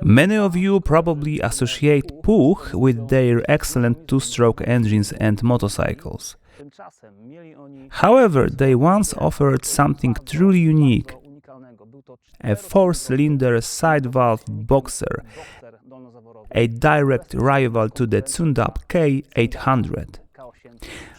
Many of you probably associate Puch with their excellent two-stroke engines and motorcycles. However, they once offered something truly unique: a four-cylinder side-valve boxer, a direct rival to the tuned up K800.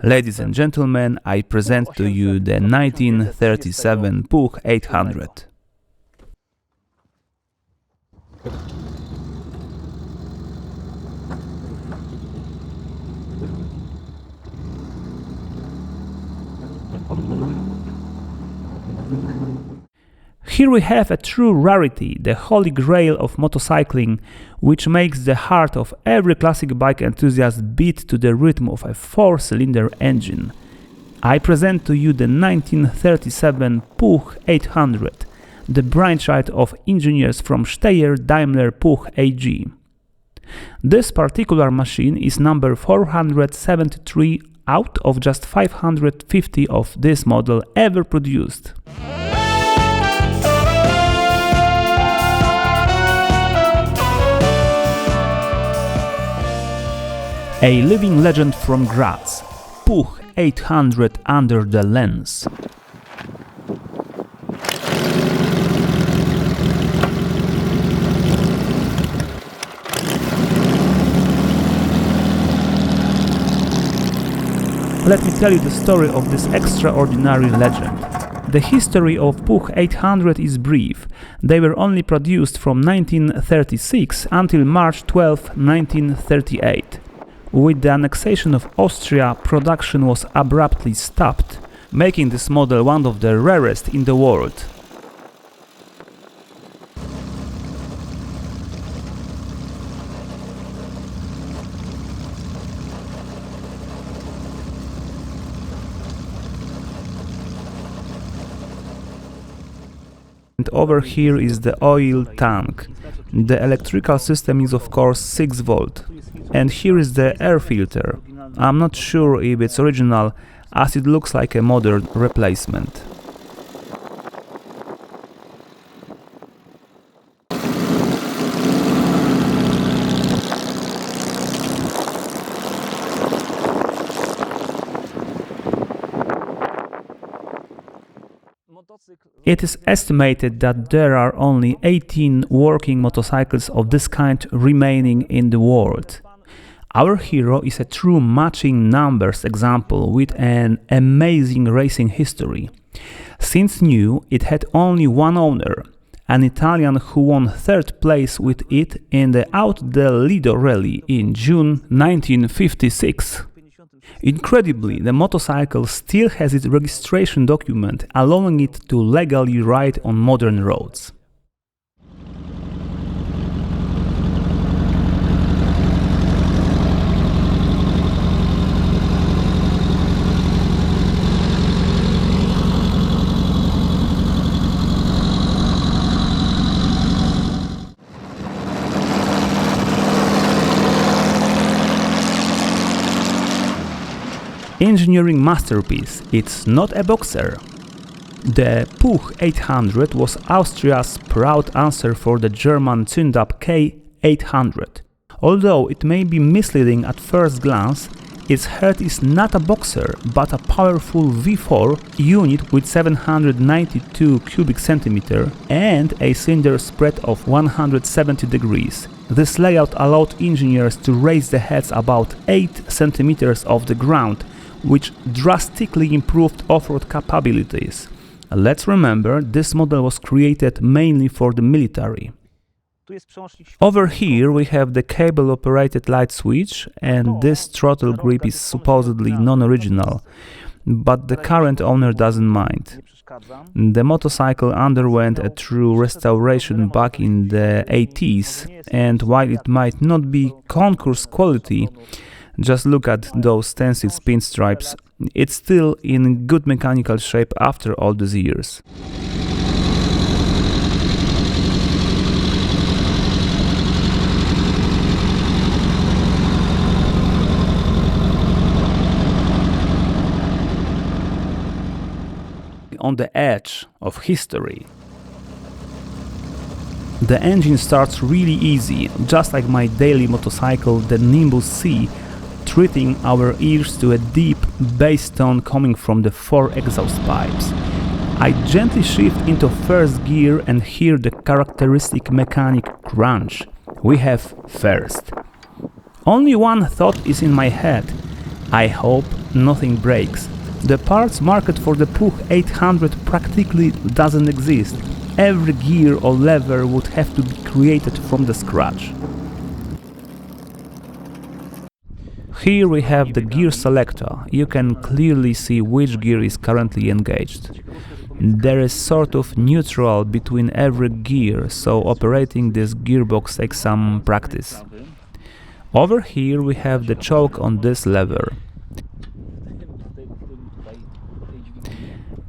Ladies and gentlemen, I present to you the 1937 Puch 800. Here we have a true rarity, the holy grail of motorcycling, which makes the heart of every classic bike enthusiast beat to the rhythm of a four-cylinder engine. I present to you the 1937 Puch 800, the brainchild of engineers from Steyr Daimler Puch AG. This particular machine is number 473 out of just 550 of this model ever produced. A living legend from Graz, Puch 800 under the lens. Let me tell you the story of this extraordinary legend. The history of Puch 800 is brief. They were only produced from 1936 until March 12, 1938. With the annexation of Austria, production was abruptly stopped, making this model one of the rarest in the world. And over here is the oil tank. The electrical system is of course 6 volt. And here is the air filter. I'm not sure if it's original, as it looks like a modern replacement. It is estimated that there are only 18 working motorcycles of this kind remaining in the world. Our hero is a true matching numbers example with an amazing racing history. Since new, it had only one owner, an Italian who won 3rd place with it in the Out del Lido rally in June 1956. Incredibly, the motorcycle still has its registration document, allowing it to legally ride on modern roads. Engineering masterpiece, it's not a boxer. The Puch 800 was Austria's proud answer for the German tuned-up K800. Although it may be misleading at first glance, its head is not a boxer, but a powerful V4 unit with 792 cubic centimeter and a cylinder spread of 170 degrees. This layout allowed engineers to raise the heads about 8 centimeters off the ground, which drastically improved off-road capabilities. Let's remember, this model was created mainly for the military. Over here we have the cable-operated light switch, and this throttle grip is supposedly non-original, but the current owner doesn't mind. The motorcycle underwent a true restoration back in the 80s, and while it might not be concours quality, just look at those stenciled pinstripes, it's still in good mechanical shape after all these years. On the edge of history. The engine starts really easy, just like my daily motorcycle, the Nimbus C, treating our ears to a deep bass tone coming from the 4 exhaust pipes. I gently shift into first gear and hear the characteristic mechanic crunch. We have first. Only one thought is in my head. I hope nothing breaks. The parts market for the Puch 800 practically doesn't exist. Every gear or lever would have to be created from the scratch. Here we have the gear selector. You can clearly see which gear is currently engaged. There is sort of neutral between every gear, so operating this gearbox takes some practice. Over here we have the choke on this lever.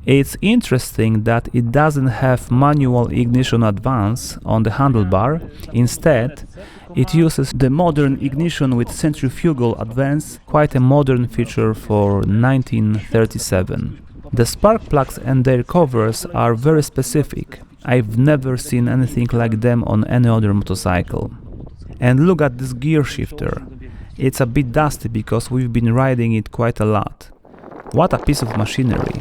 It's interesting that it doesn't have manual ignition advance on the handlebar. Instead, it uses the modern ignition with centrifugal advance, quite a modern feature for 1937. The spark plugs and their covers are very specific. I've never seen anything like them on any other motorcycle. And look at this gear shifter. It's a bit dusty because we've been riding it quite a lot. What a piece of machinery.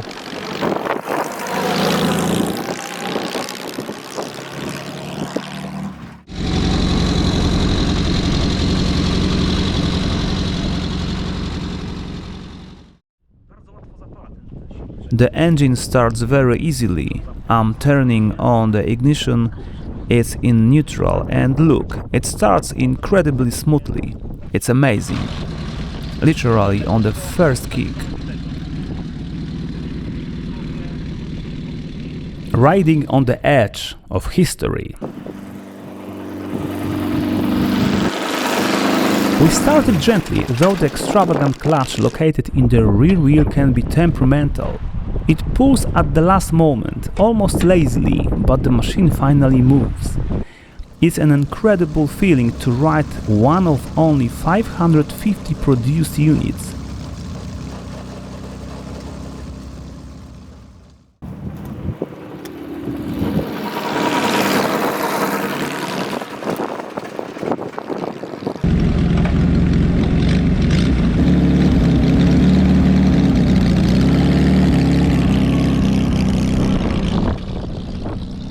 The engine starts very easily. I'm turning on the ignition, it's in neutral, and look, it starts incredibly smoothly. It's amazing. Literally on the first kick. Riding on the edge of history. We started gently, though the extravagant clutch located in the rear wheel can be temperamental. It pulls at the last moment, almost lazily, but the machine finally moves. It's an incredible feeling to ride one of only 550 produced units.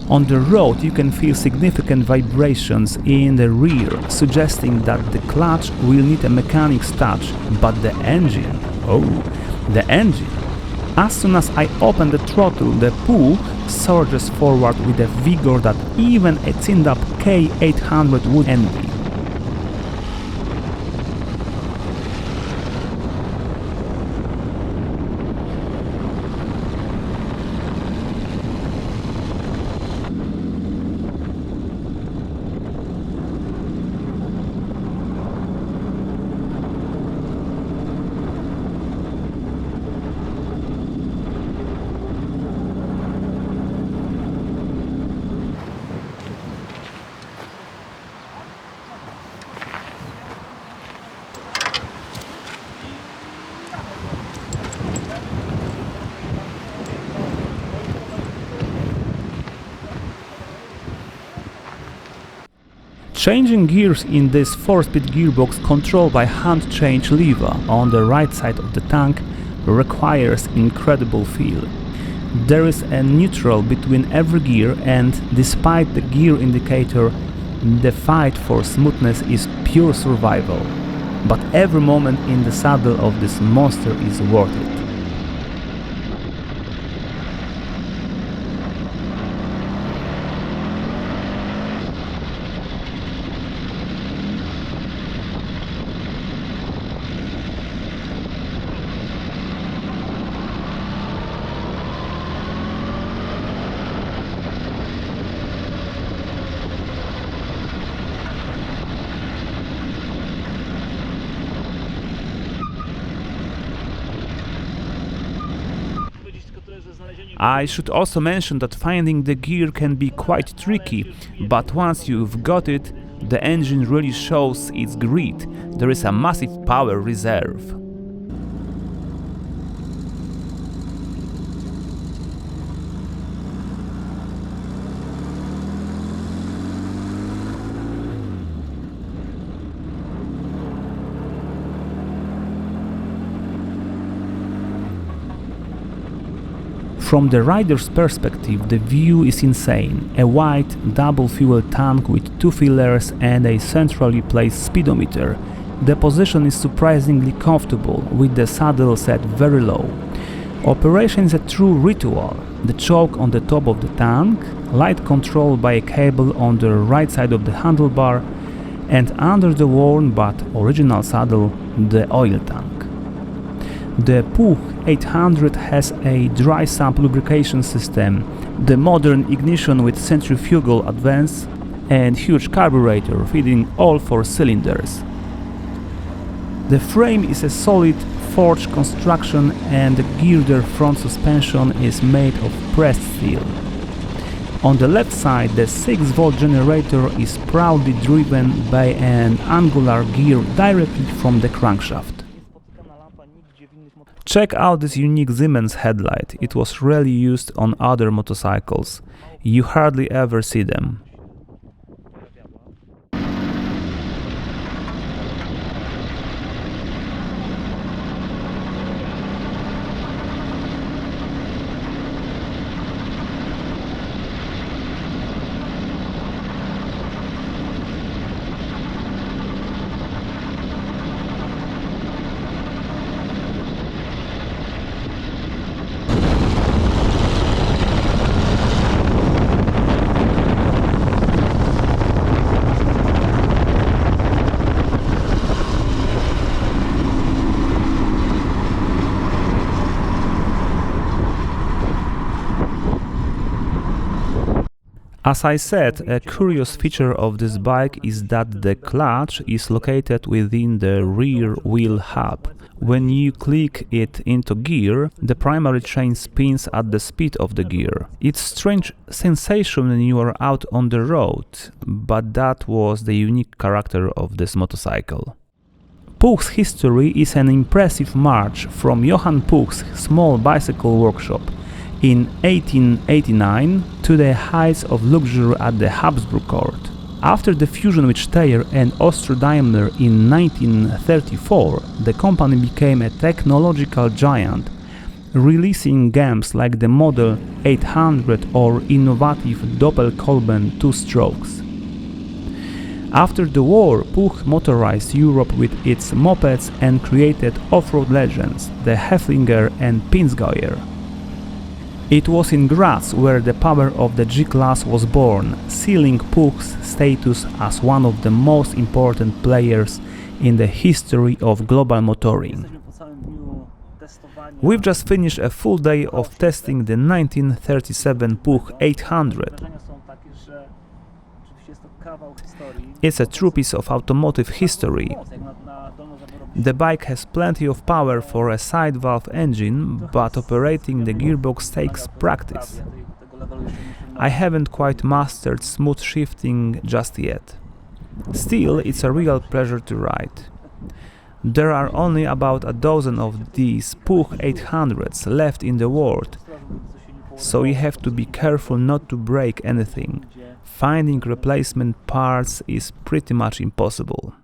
On the road you can feel significant vibrations in the rear, suggesting that the clutch will need a mechanic's touch, but the engine, the engine! As soon as I open the throttle, the Puch surges forward with a vigor that even a tuned-up K800 would envy. Changing gears in this 4-speed gearbox controlled by hand change lever on the right side of the tank requires incredible feel. There is a neutral between every gear, and despite the gear indicator, the fight for smoothness is pure survival. But every moment in the saddle of this monster is worth it. I should also mention that finding the gear can be quite tricky, but once you've got it, the engine really shows its grit. There is a massive power reserve. From the rider's perspective, the view is insane. A wide, double-fuel tank with 2 fillers and a centrally placed speedometer. The position is surprisingly comfortable, with the saddle set very low. Operation is a true ritual. The choke on the top of the tank, light control by a cable on the right side of the handlebar, and under the worn but original saddle, the oil tank. The Puch 800 has a dry sump lubrication system, the modern ignition with centrifugal advance, and huge carburetor feeding all 4 cylinders. The frame is a solid forged construction and the girder front suspension is made of pressed steel. On the left side, the 6-volt generator is proudly driven by an angular gear directly from the crankshaft. Check out this unique Siemens headlight. It was rarely used on other motorcycles. You hardly ever see them. As I said, a curious feature of this bike is that the clutch is located within the rear wheel hub. When you click it into gear, the primary chain spins at the speed of the gear. It's a strange sensation when you are out on the road, but that was the unique character of this motorcycle. Puch's history is an impressive march from Johann Puch's small bicycle workshop in 1889 to the heights of luxury at the Habsburg court. After the fusion with Steyr and Austro-Daimler in 1934, the company became a technological giant, releasing games like the Model 800 or innovative Doppelkolben 2-strokes. After the war, Puch motorized Europe with its mopeds and created off-road legends, the Haflinger and Pinzgauer. It was in Graz where the power of the G-Class was born, sealing Puch's status as one of the most important players in the history of global motoring. We've just finished a full day of testing the 1937 Puch 800. It's a true piece of automotive history. The bike has plenty of power for a side valve engine, but operating the gearbox takes practice. I haven't quite mastered smooth shifting just yet. Still, it's a real pleasure to ride. There are only about a dozen of these Puch 800s left in the world, so you have to be careful not to break anything. Finding replacement parts is pretty much impossible.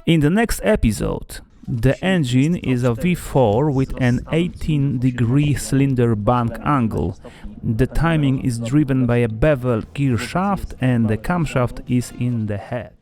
In the next episode, the engine is a V4 with an 18-degree cylinder bank angle. The timing is driven by a bevel gear shaft and the camshaft is in the head.